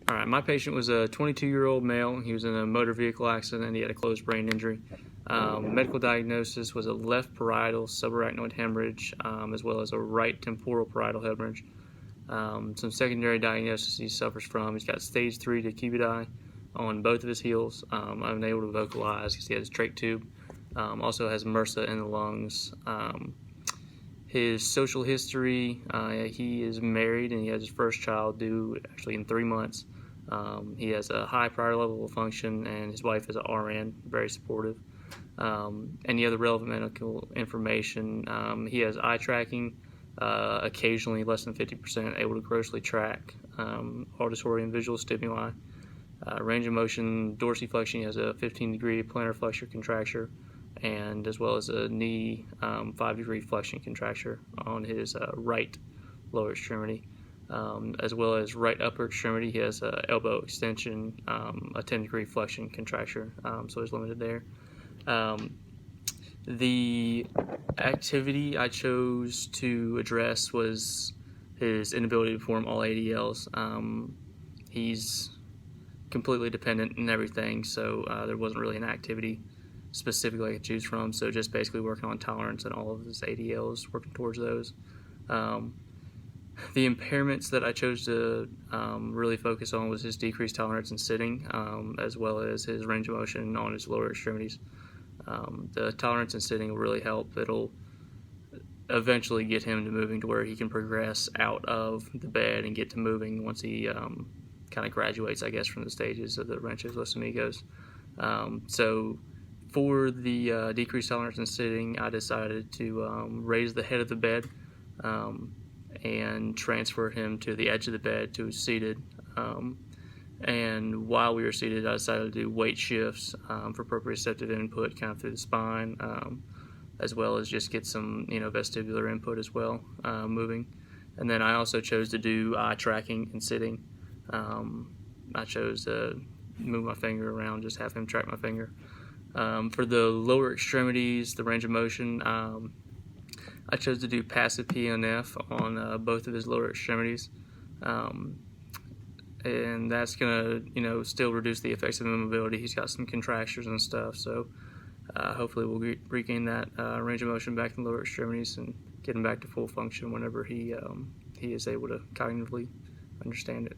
All right, my patient was a 22-year-old male. He was in a motor vehicle accident. He had a closed brain injury. Medical diagnosis was a left parietal subarachnoid hemorrhage, as well as a right temporal parietal hemorrhage. Some secondary diagnosis he suffers from. He's got stage 3 decubiti on both of his heels, unable to vocalize because he has a trach tube. Also has MRSA in the lungs. His social history, he is married and he has his first child due actually in 3 months. He has a high prior level of function, and his wife is an RN, very supportive. Any other relevant medical information, he has eye tracking, occasionally less than 50%, able to grossly track auditory and visual stimuli. Range of motion, dorsiflexion, he has a 15-degree plantar flexure contracture, and as well as a knee 5-degree flexion contracture on his right lower extremity. As well as right upper extremity, he has a elbow extension, a 10-degree flexion contracture, so he's limited there. The activity I chose to address was his inability to perform all ADLs. He's completely dependent in everything, so there wasn't really an activity specifically I could choose from, so just basically working on tolerance and all of his ADLs, working towards those. The impairments that I chose to really focus on was his decreased tolerance in sitting, as well as his range of motion on his lower extremities. The tolerance in sitting will really help. It'll eventually get him to moving to where he can progress out of the bed and get to moving once he kind of graduates, I guess, from the stages of the Rancho's Los Amigos. So for the decreased tolerance in sitting, I decided to raise the head of the bed and transfer him to the edge of the bed to seated. And while we were seated, I decided to do weight shifts for proprioceptive input kind of through the spine, as well as just get some vestibular input as well, moving. And then I also chose to do eye tracking and sitting. I chose to move my finger around, just have him track my finger. For the lower extremities, the range of motion, I chose to do passive PNF on both of his lower extremities. And that's going to, still reduce the effects of immobility. He's got some contractures and stuff, so hopefully we'll regain that range of motion back in the lower extremities and get him back to full function whenever he is able to cognitively understand it.